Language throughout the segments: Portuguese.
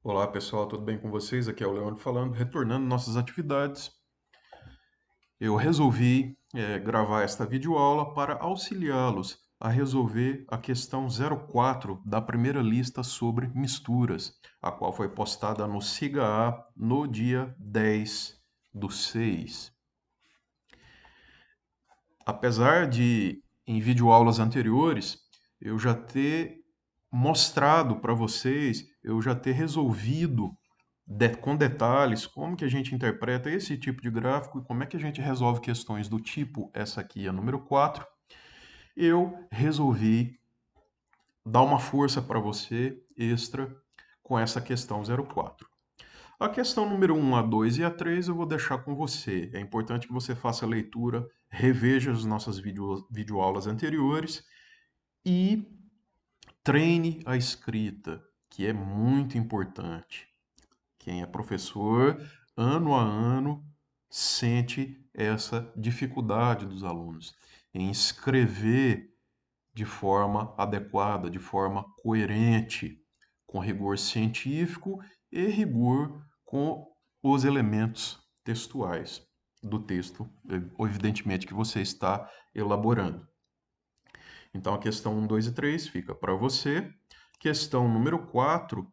Olá pessoal, tudo bem com vocês? Aqui é o Leandro falando, retornando nossas atividades. Eu resolvi gravar esta videoaula para auxiliá-los a resolver a questão 04 da primeira lista sobre misturas, a qual foi postada no SIGA-A no dia 10/6. Apesar de, em videoaulas anteriores, eu já ter mostrado para vocês, eu já ter resolvido com detalhes como que a gente interpreta esse tipo de gráfico e como é que a gente resolve questões do tipo essa aqui, a número 4, eu resolvi dar uma força para você extra com essa questão 04. A questão número 1, a 2 e a 3 eu vou deixar com você. É importante que você faça a leitura, reveja as nossas videoaulas anteriores e treine a escrita, que é muito importante. Quem é professor, ano a ano, sente essa dificuldade dos alunos em escrever de forma adequada, de forma coerente, com rigor científico e rigor com os elementos textuais do texto, evidentemente, que você está elaborando. Então, a questão 1, 2 e 3 fica para você. Questão número 4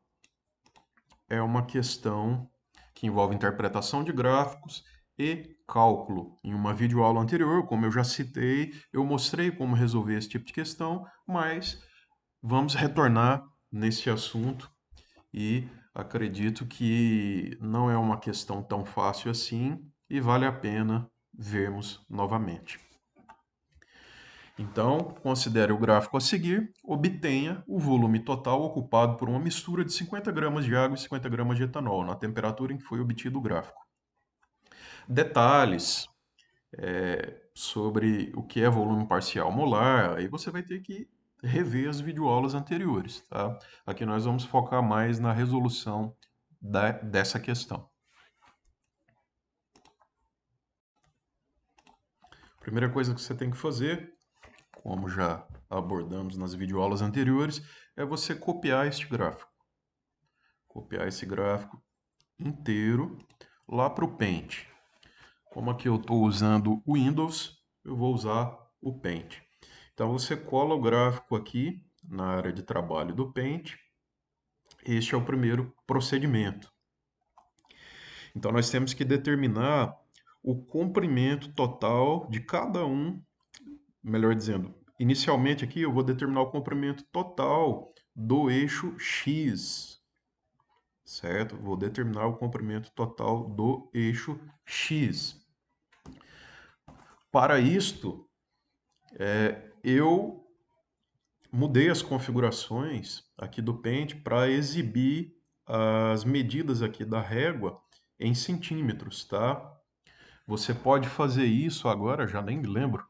é uma questão que envolve interpretação de gráficos e cálculo. Em uma videoaula anterior, como eu já citei, eu mostrei como resolver esse tipo de questão, mas vamos retornar nesse assunto e acredito que não é uma questão tão fácil assim e vale a pena vermos novamente. Então, considere o gráfico a seguir, obtenha o volume total ocupado por uma mistura de 50 gramas de água e 50 gramas de etanol, na temperatura em que foi obtido o gráfico. Detalhes sobre o que é volume parcial molar, aí você vai ter que rever as videoaulas anteriores, tá? Aqui nós vamos focar mais na resolução dessa questão. Primeira coisa que você tem que fazer, como já abordamos nas videoaulas anteriores, é você copiar este gráfico. Copiar esse gráfico inteiro lá para o Paint. Como aqui eu estou usando o Windows, eu vou usar o Paint. Então você cola o gráfico aqui na área de trabalho do Paint. Este é o primeiro procedimento. Então nós temos que determinar o comprimento total de cada um, melhor dizendo, inicialmente aqui eu vou determinar o comprimento total do eixo X, certo? Vou determinar o comprimento total do eixo X. Para isto, eu mudei as configurações aqui do Paint para exibir as medidas aqui da régua em centímetros, tá? Você pode fazer isso agora, já nem me lembro.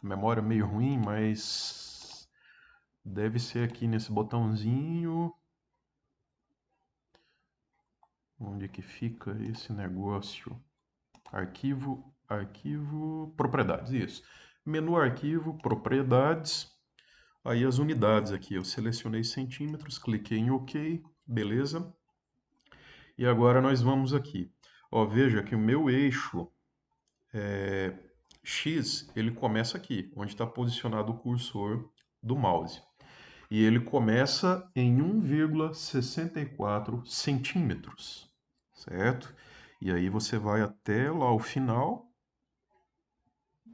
Memória meio ruim, mas deve ser aqui nesse botãozinho. Onde que fica esse negócio? Arquivo, propriedades, isso. Menu arquivo, propriedades. Aí as unidades aqui, eu selecionei centímetros, cliquei em OK, beleza. E agora nós vamos aqui. Ó, veja que o meu eixo X, ele começa aqui, onde está posicionado o cursor do mouse. E ele começa em 1,64 centímetros, certo? E aí você vai até lá o final,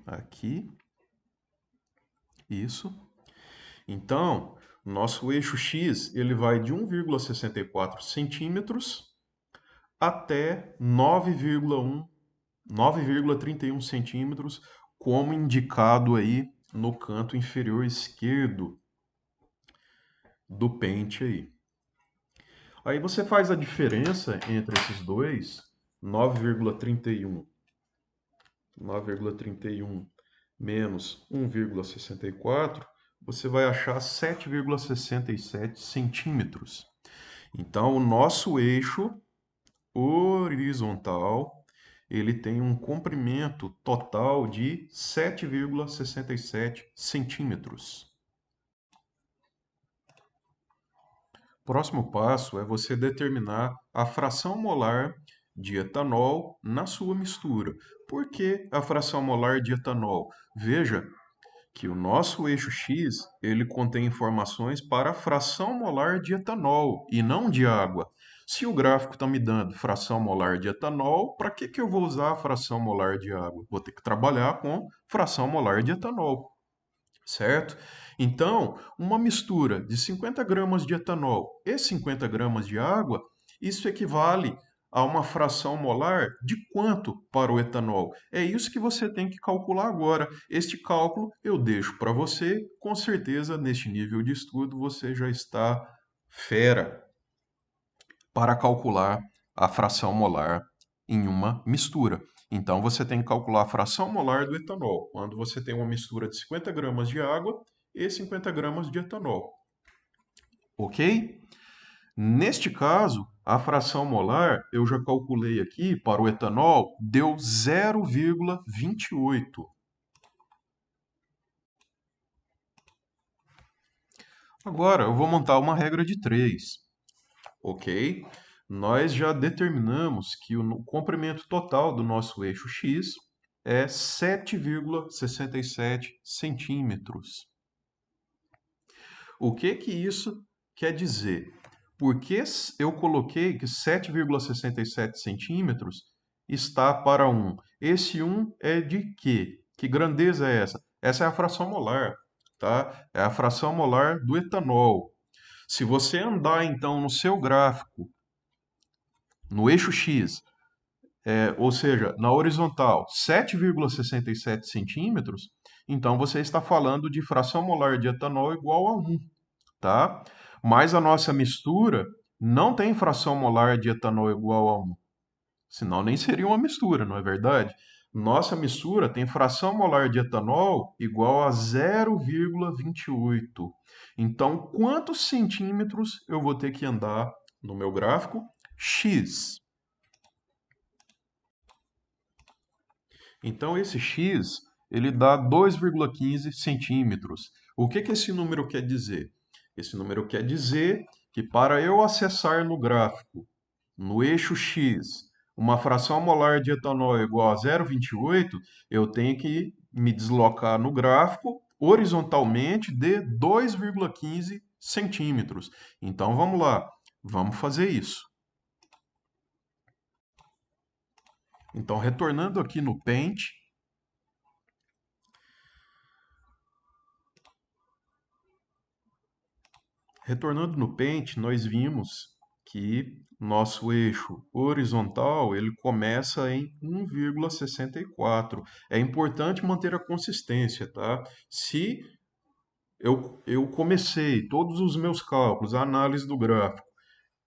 aqui, isso. Então, nosso eixo X, ele vai de 1,64 centímetros até 9,31 centímetros, como indicado aí no canto inferior esquerdo do pente aí. Aí você faz a diferença entre esses dois, 9,31 menos 1,64, você vai achar 7,67 centímetros. Então, o nosso eixo horizontal, ele tem um comprimento total de 7,67 centímetros. Próximo passo é você determinar a fração molar de etanol na sua mistura. Por que a fração molar de etanol? Veja que o nosso eixo X, ele contém informações para a fração molar de etanol e não de água. Se o gráfico está me dando fração molar de etanol, para que eu vou usar a fração molar de água? Vou ter que trabalhar com fração molar de etanol, certo? Então, uma mistura de 50 gramas de etanol e 50 gramas de água, isso equivale a uma fração molar de quanto para o etanol? É isso que você tem que calcular agora. Este cálculo eu deixo para você. Com certeza, neste nível de estudo, você já está fera para calcular a fração molar em uma mistura. Então, você tem que calcular a fração molar do etanol, quando você tem uma mistura de 50 gramas de água e 50 gramas de etanol. Ok? Neste caso, a fração molar, eu já calculei aqui, para o etanol, deu 0,28. Agora, eu vou montar uma regra de 3. Ok? Nós já determinamos que o comprimento total do nosso eixo X é 7,67 centímetros. O que que isso quer dizer? Porque eu coloquei que 7,67 centímetros está para 1. Esse 1 é de quê? Que grandeza é essa? Essa é a fração molar, tá? É a fração molar do etanol. Se você andar então no seu gráfico, no eixo X, ou seja, na horizontal, 7,67 centímetros, então você está falando de fração molar de etanol igual a 1, tá? Mas a nossa mistura não tem fração molar de etanol igual a 1, senão nem seria uma mistura, não é verdade? Nossa mistura tem fração molar de etanol igual a 0,28. Então, quantos centímetros eu vou ter que andar no meu gráfico? X. Então, esse x, ele dá 2,15 centímetros. O que que esse número quer dizer? Esse número quer dizer que para eu acessar no gráfico, no eixo x, uma fração molar de etanol igual a 0,28, eu tenho que me deslocar no gráfico horizontalmente de 2,15 centímetros. Então, vamos lá, vamos fazer isso. Então, retornando aqui no Paint, nós vimos que nosso eixo horizontal ele começa em 1,64. É importante manter a consistência, tá? Se eu comecei todos os meus cálculos, a análise do gráfico,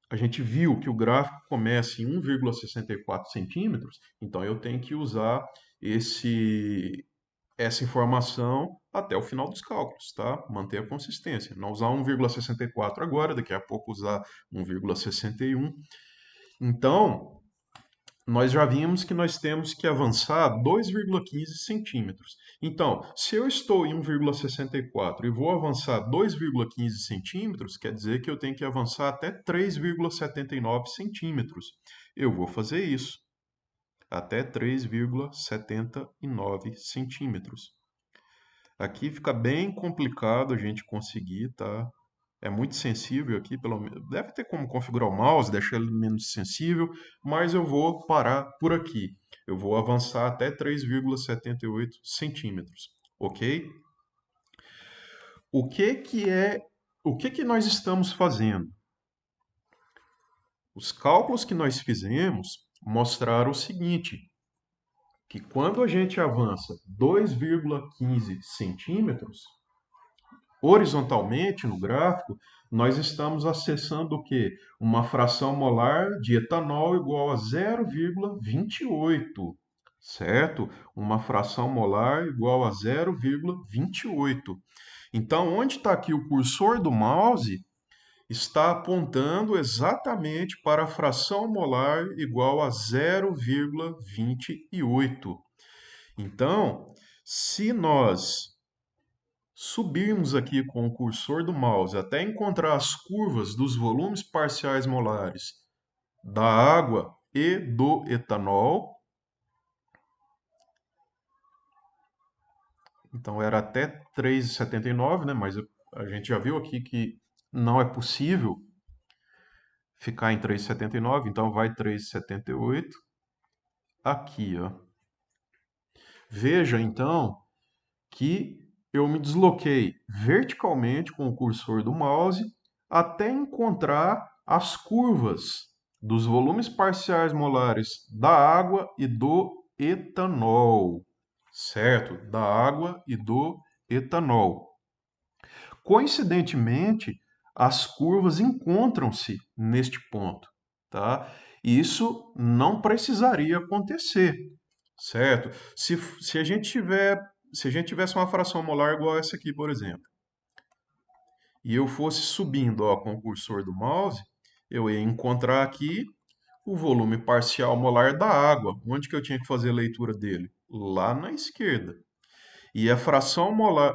a gente viu que o gráfico começa em 1,64 centímetros, então eu tenho que usar essa informação até o final dos cálculos, tá? Manter a consistência. Não usar 1,64 agora, daqui a pouco usar 1,61. Então, nós já vimos que nós temos que avançar 2,15 centímetros. Então, se eu estou em 1,64 e vou avançar 2,15 centímetros, quer dizer que eu tenho que avançar até 3,79 centímetros. Eu vou fazer isso, até 3,79 centímetros. Aqui fica bem complicado a gente conseguir, tá? É muito sensível aqui, pelo menos. Deve ter como configurar o mouse, deixar ele menos sensível, mas eu vou parar por aqui. Eu vou avançar até 3,78 centímetros, ok? O que que é, o que que nós estamos fazendo? Os cálculos que nós fizemos mostraram o seguinte, que quando a gente avança 2,15 centímetros, horizontalmente no gráfico, nós estamos acessando o quê? Uma fração molar de etanol igual a 0,28, certo? Uma fração molar igual a 0,28. Então, onde está aqui o cursor do mouse, está apontando exatamente para a fração molar igual a 0,28. Então, se nós subirmos aqui com o cursor do mouse até encontrar as curvas dos volumes parciais molares da água e do etanol. Então era até 3,79, né? Mas a gente já viu aqui que não é possível ficar em 3,79, então vai 3,78 aqui, ó. Veja então que eu me desloquei verticalmente com o cursor do mouse até encontrar as curvas dos volumes parciais molares da água e do etanol, certo? Da água e do etanol. Coincidentemente, as curvas encontram-se neste ponto, tá? Isso não precisaria acontecer, certo? Se a gente tivesse uma fração molar igual essa aqui, por exemplo, e eu fosse subindo, ó, com o cursor do mouse, eu ia encontrar aqui o volume parcial molar da água. Onde que eu tinha que fazer a leitura dele? Lá na esquerda. E a fração molar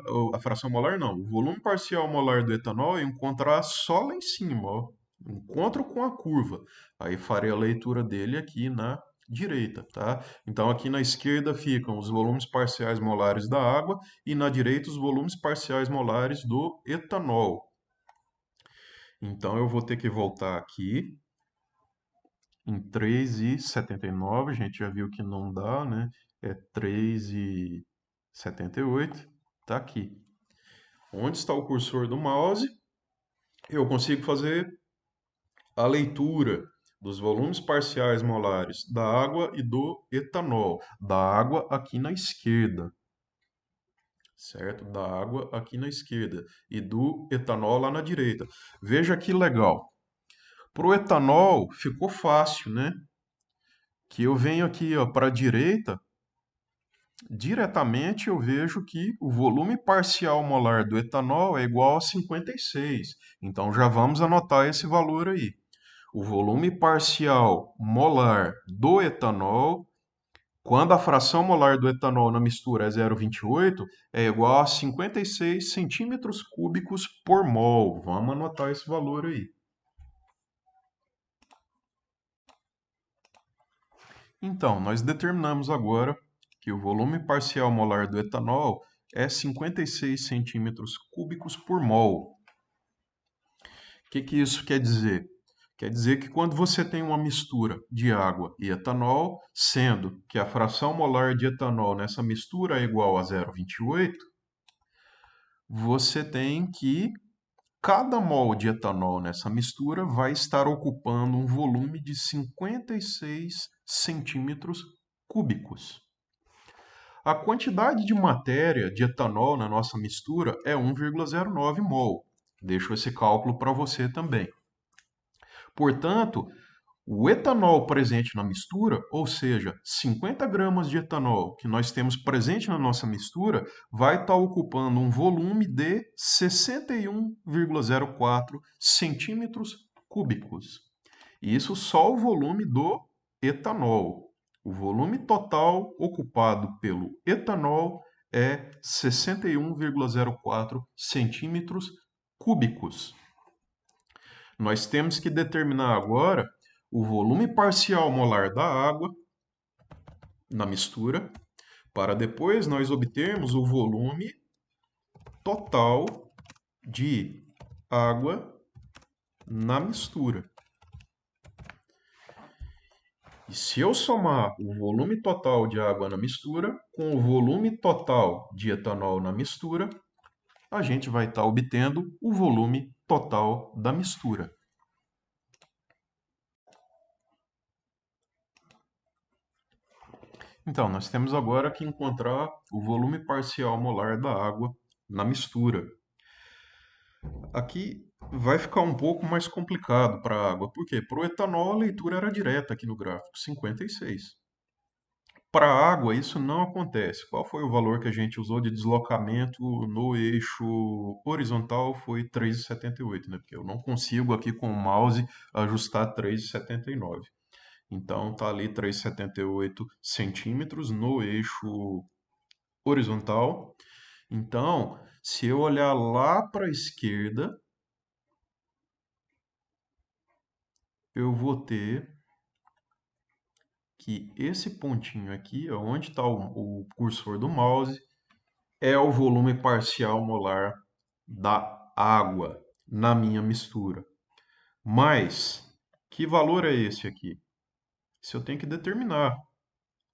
não, o volume parcial molar do etanol eu encontrar só lá em cima, ó. Encontro com a curva. Aí farei a leitura dele aqui na direita, tá? Então aqui na esquerda ficam os volumes parciais molares da água e na direita os volumes parciais molares do etanol. Então eu vou ter que voltar aqui em 3,79, a gente já viu que não dá, né? É 3,78, tá aqui. Onde está o cursor do mouse, eu consigo fazer a leitura dos volumes parciais molares da água e do etanol. Da água aqui na esquerda, certo? Da água aqui na esquerda e do etanol lá na direita. Veja que legal. Para o etanol ficou fácil, né? Que eu venho aqui para a direita, diretamente eu vejo que o volume parcial molar do etanol é igual a 56. Então já vamos anotar esse valor aí. O volume parcial molar do etanol, quando a fração molar do etanol na mistura é 0,28, é igual a 56 centímetros cúbicos por mol. Vamos anotar esse valor aí. Então, nós determinamos agora que o volume parcial molar do etanol é 56 centímetros cúbicos por mol. O que isso quer dizer? Quer dizer que quando você tem uma mistura de água e etanol, sendo que a fração molar de etanol nessa mistura é igual a 0,28, você tem que cada mol de etanol nessa mistura vai estar ocupando um volume de 56 centímetros cúbicos. A quantidade de matéria de etanol na nossa mistura é 1,09 mol. Deixo esse cálculo para você também. Portanto, o etanol presente na mistura, ou seja, 50 gramas de etanol que nós temos presente na nossa mistura, vai estar ocupando um volume de 61,04 centímetros cúbicos. Isso só o volume do etanol. O volume total ocupado pelo etanol é 61,04 centímetros cúbicos. Nós temos que determinar agora o volume parcial molar da água na mistura, para depois nós obtermos o volume total de água na mistura. E se eu somar o volume total de água na mistura com o volume total de etanol na mistura, a gente vai estar obtendo o volume total da mistura. Então, nós temos agora que encontrar o volume parcial molar da água na mistura. Aqui vai ficar um pouco mais complicado para a água. Por quê? Para o etanol, a leitura era direta aqui no gráfico, 56. Para a água, isso não acontece. Qual foi o valor que a gente usou de deslocamento no eixo horizontal? Foi 3,78, né? Porque eu não consigo aqui com o mouse ajustar 3,79. Então, tá ali 3,78 centímetros no eixo horizontal. Então, Se eu olhar lá para a esquerda, eu vou ter que esse pontinho aqui, ó, onde está o cursor do mouse, é o volume parcial molar da água na minha mistura. Mas, que valor é esse aqui? Isso eu tenho que determinar,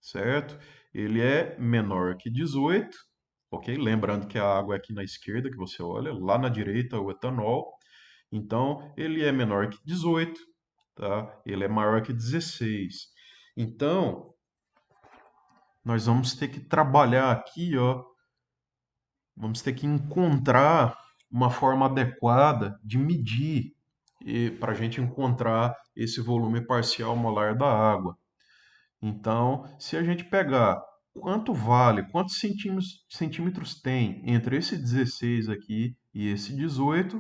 certo? Ele é menor que 18, ok? Lembrando que a água é aqui na esquerda, que você olha, lá na direita o etanol. Então, ele é menor que 18, tá? Ele é maior que 16. Então, nós vamos ter que trabalhar aqui, ó, vamos ter que encontrar uma forma adequada de medir para a gente encontrar esse volume parcial molar da água. Então, se a gente pegar quanto vale, quantos centímetros tem entre esse 16 aqui e esse 18,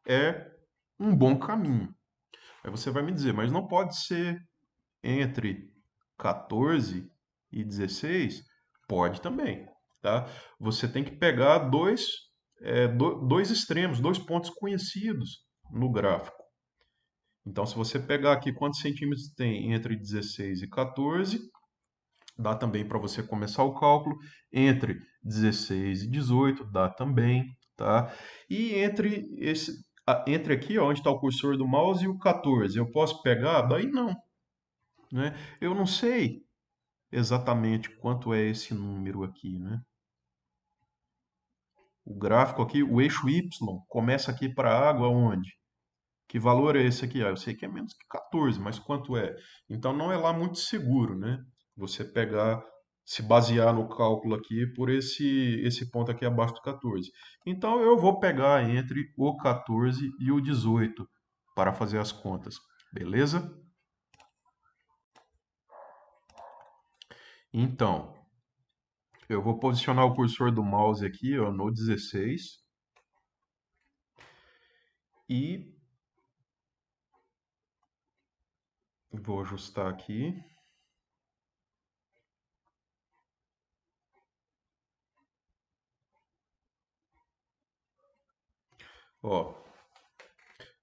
é um bom caminho. Aí você vai me dizer, mas não pode ser entre 14 e 16? Pode também, tá? Você tem que pegar dois extremos, dois pontos conhecidos no gráfico. Então, se você pegar aqui quantos centímetros tem entre 16 e 14, dá também para você começar o cálculo. Entre 16 e 18, dá também, tá? E entre aqui, ó, onde está o cursor do mouse, e o 14, eu posso pegar? Daí não, né? Eu não sei exatamente quanto é esse número aqui, né? O gráfico aqui, o eixo Y, começa aqui para a água onde? Que valor é esse aqui? Ah, eu sei que é menos que 14, mas quanto é? Então não é lá muito seguro, né? Você pegar, se basear no cálculo aqui por esse ponto aqui abaixo do 14. Então eu vou pegar entre o 14 e o 18 para fazer as contas, beleza? Então, eu vou posicionar o cursor do mouse aqui, ó, no 16 e vou ajustar aqui. Ó,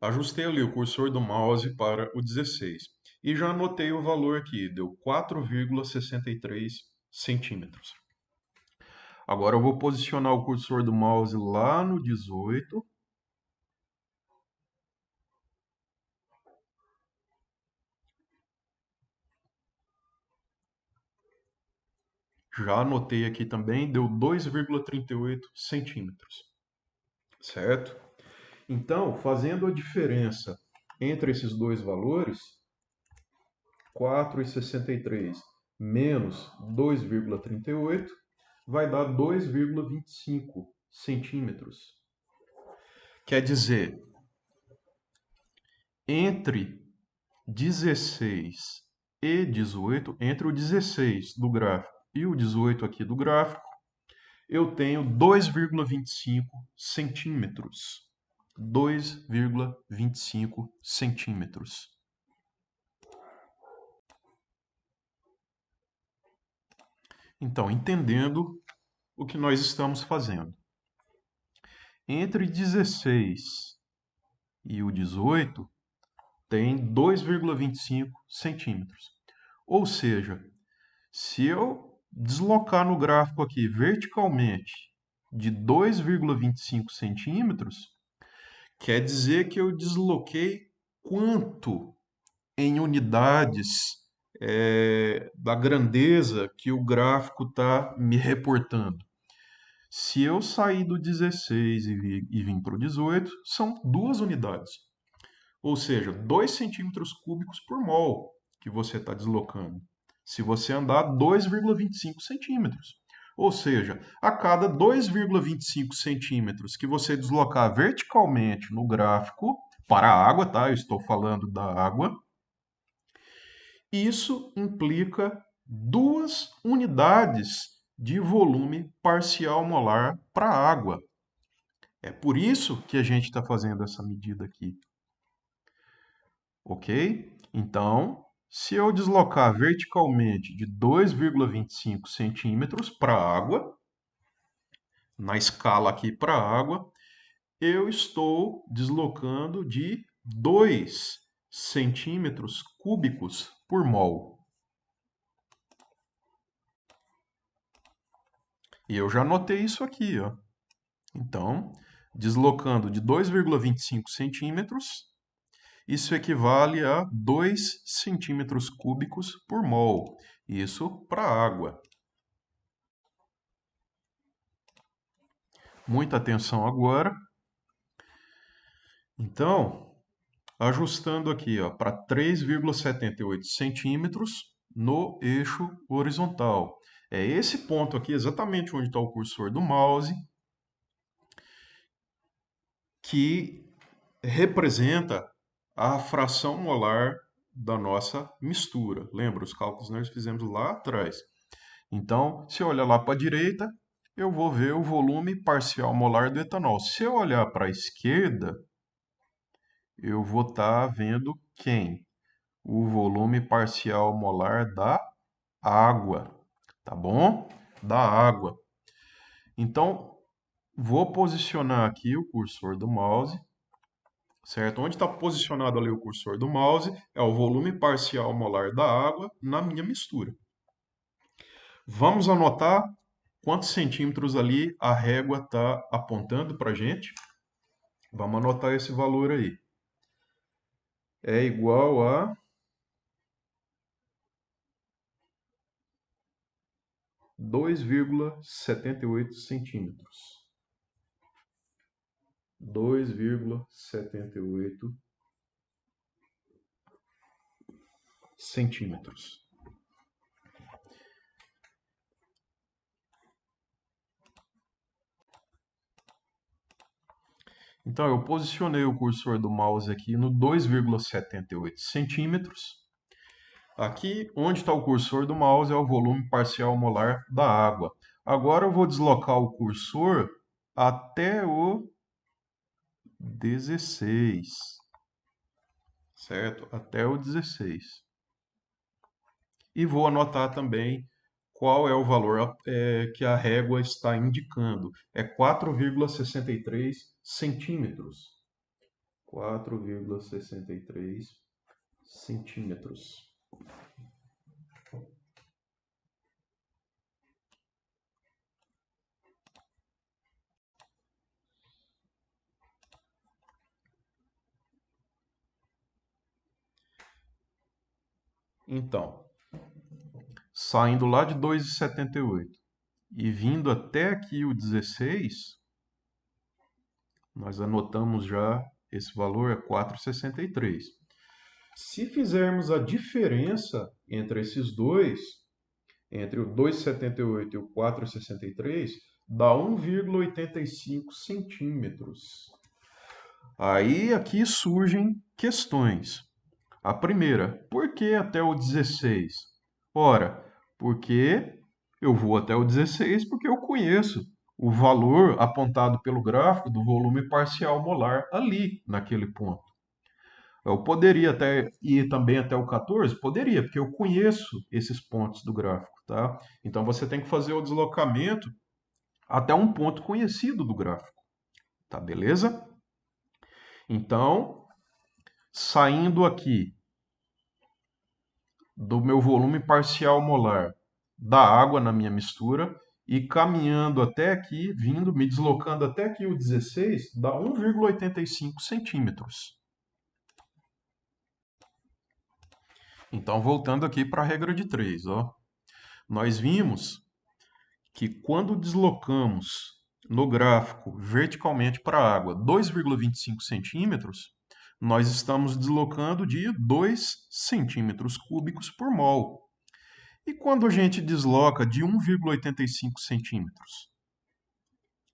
ajustei ali o cursor do mouse para o 16 e já anotei o valor aqui, deu 4,63 centímetros. Agora eu vou posicionar o cursor do mouse lá no 18. Já anotei aqui também, deu 2,38 centímetros, certo? Então, fazendo a diferença entre esses dois valores, 4,63 menos 2,38 vai dar 2,25 centímetros. Quer dizer, entre 16 e 18, entre o 16 do gráfico e o 18 aqui do gráfico, eu tenho 2,25 centímetros. 2,25 centímetros. Então, entendendo o que nós estamos fazendo. Entre 16 e o 18, tem 2,25 centímetros. Ou seja, se eu deslocar no gráfico aqui verticalmente de 2,25 centímetros, quer dizer que eu desloquei quanto em unidades da grandeza que o gráfico está me reportando. Se eu sair do 16 e vim para o 18, são 2 unidades. Ou seja, 2 centímetros cúbicos por mol que você está deslocando. Se você andar 2,25 centímetros. Ou seja, a cada 2,25 centímetros que você deslocar verticalmente no gráfico, para a água, tá? Eu estou falando da água. Isso implica 2 unidades de volume parcial molar para a água. É por isso que a gente está fazendo essa medida aqui. Ok? Então, se eu deslocar verticalmente de 2,25 centímetros para a água, na escala aqui para a água, eu estou deslocando de 2 centímetros cúbicos por mol. E eu já anotei isso aqui, ó. Então, deslocando de 2,25 centímetros, isso equivale a 2 centímetros cúbicos por mol. Isso para a água. Muita atenção agora. Então, ajustando aqui para 3,78 centímetros no eixo horizontal. É esse ponto aqui, exatamente onde está o cursor do mouse, que representa a fração molar da nossa mistura. Lembra, os cálculos nós fizemos lá atrás. Então, se eu olhar lá para a direita, eu vou ver o volume parcial molar do etanol. Se eu olhar para a esquerda, eu vou estar vendo quem? O volume parcial molar da água, tá bom? Da água. Então, vou posicionar aqui o cursor do mouse, certo? Onde está posicionado ali o cursor do mouse é o volume parcial molar da água na minha mistura. Vamos anotar quantos centímetros ali a régua está apontando para a gente. Vamos anotar esse valor aí. É igual a 2,78 centímetros. 2,78 centímetros. Então, eu posicionei o cursor do mouse aqui no 2,78 centímetros. Aqui, onde está o cursor do mouse, é o volume parcial molar da água. Agora, eu vou deslocar o cursor até o 16, certo? Até o 16. E vou anotar também qual é o valor que a régua está indicando. É 4,63 centímetros. 4,63 centímetros. Então, saindo lá de 2,78 e vindo até aqui o 16, nós anotamos já esse valor é 4,63. Se fizermos a diferença entre esses dois, entre o 2,78 e o 4,63, dá 1,85 centímetros. Aí aqui surgem questões. A primeira, por que até o 16? Ora, porque eu vou até o 16 porque eu conheço o valor apontado pelo gráfico do volume parcial molar ali, naquele ponto. Eu poderia até ir também até o 14? Poderia, porque eu conheço esses pontos do gráfico, tá? Então você tem que fazer o deslocamento até um ponto conhecido do gráfico, tá beleza? Então, saindo aqui do meu volume parcial molar da água na minha mistura e caminhando até aqui, vindo, me deslocando até aqui o 16, dá 1,85 centímetros. Então, voltando aqui para a regra de 3, ó, nós vimos que quando deslocamos no gráfico verticalmente para a água 2,25 centímetros, nós estamos deslocando de 2 centímetros cúbicos por mol. E quando a gente desloca de 1,85 centímetros?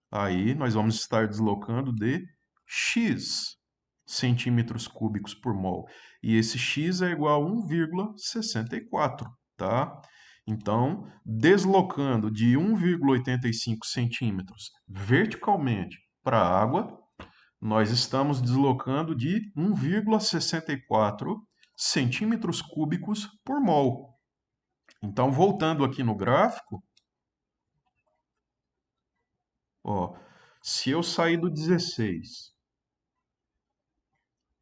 Aí nós vamos estar deslocando de x centímetros cúbicos por mol. E esse x é igual a 1,64, tá? Então, deslocando de 1,85 centímetros verticalmente para a água, nós estamos deslocando de 1,64 centímetros cúbicos por mol. Então, voltando aqui no gráfico, Ó, se eu sair do 16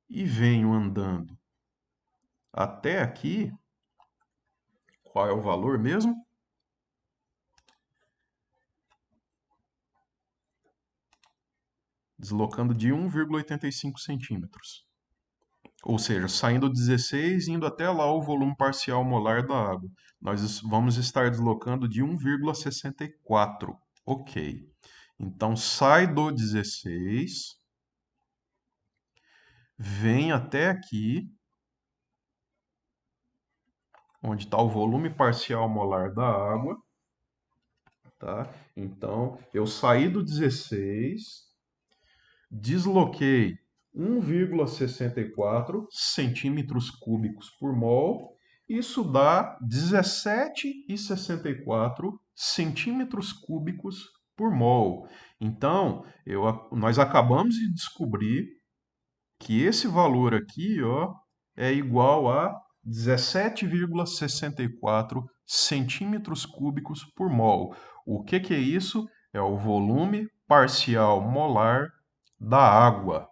e venho andando até aqui, qual é o valor mesmo? Deslocando de 1,85 centímetros. Ou seja, saindo do 16 e indo até lá o volume parcial molar da água. Nós vamos estar deslocando de 1,64. Ok. Então, sai do 16, vem até aqui, onde está o volume parcial molar da água, tá? Então, eu saí do 16, desloquei 1,64 centímetros cúbicos por mol. Isso dá 17,64 centímetros cúbicos por mol. Então, nós acabamos de descobrir que esse valor aqui, ó, é igual a 17,64 centímetros cúbicos por mol. O que que é isso? É o volume parcial molar da água.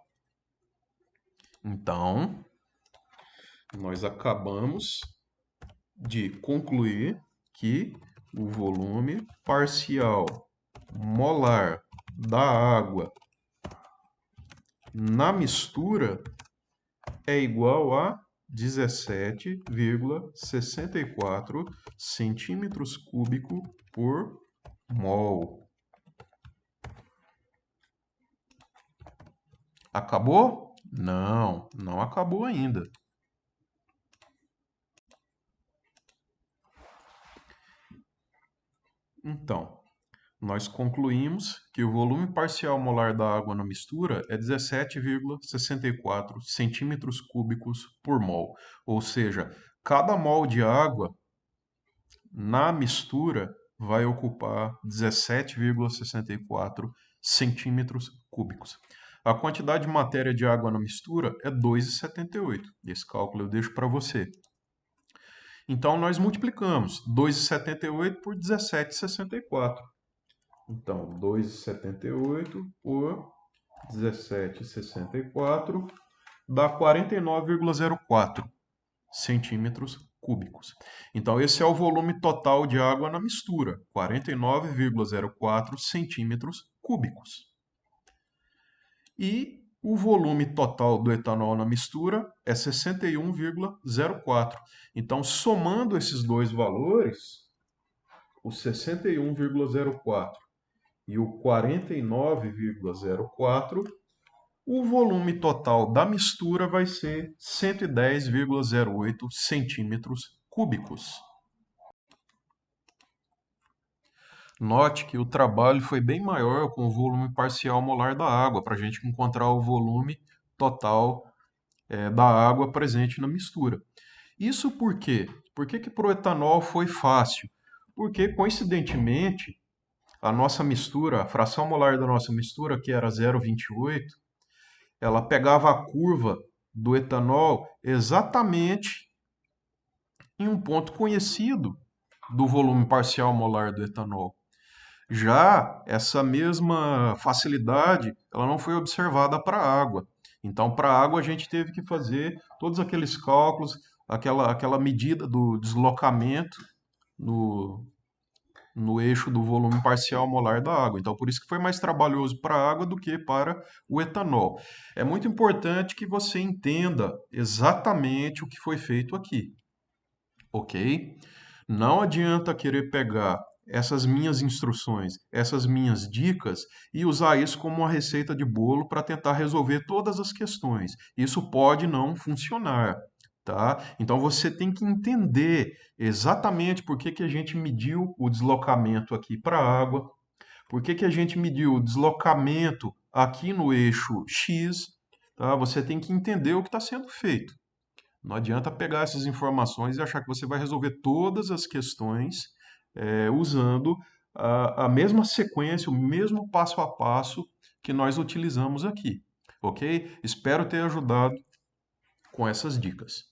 Então, nós acabamos de concluir que o volume parcial molar da água na mistura é igual a 17,64 centímetros cúbicos por mol. Acabou? Não, não acabou ainda. Então, nós concluímos que o volume parcial molar da água na mistura é 17,64 centímetros cúbicos por mol. Ou seja, cada mol de água na mistura vai ocupar 17,64 centímetros cúbicos. A quantidade de matéria de água na mistura é 2,78. Esse cálculo eu deixo para você. Então, nós multiplicamos 2,78 por 17,64. Então, 2,78 por 17,64 dá 49,04 centímetros cúbicos. Então, esse é o volume total de água na mistura, 49,04 centímetros cúbicos. E o volume total do etanol na mistura é 61,04. Então, somando esses dois valores, o 61,04 e o 49,04, o volume total da mistura vai ser 110,08 centímetros cúbicos. Note que o trabalho foi bem maior com o volume parcial molar da água, para a gente encontrar o volume total da água presente na mistura. Isso por quê? Por que que para o etanol foi fácil? Porque, coincidentemente, a nossa mistura, a fração molar da nossa mistura, que era 0,28, ela pegava a curva do etanol exatamente em um ponto conhecido do volume parcial molar do etanol. Já essa mesma facilidade, ela não foi observada para a água. Então, para a água, a gente teve que fazer todos aqueles cálculos, aquela medida do deslocamento no eixo do volume parcial molar da água. Então, por isso que foi mais trabalhoso para a água do que para o etanol. É muito importante que você entenda exatamente o que foi feito aqui, ok? Não adianta querer pegar essas minhas instruções, essas minhas dicas e usar isso como uma receita de bolo para tentar resolver todas as questões. Isso pode não funcionar, tá? Então você tem que entender exatamente por que que a gente mediu o deslocamento aqui para a água, por que que a gente mediu o deslocamento aqui no eixo X, tá? Você tem que entender o que está sendo feito. Não adianta pegar essas informações e achar que você vai resolver todas as questões usando a mesma sequência, o mesmo passo a passo que nós utilizamos aqui, ok? Espero ter ajudado com essas dicas.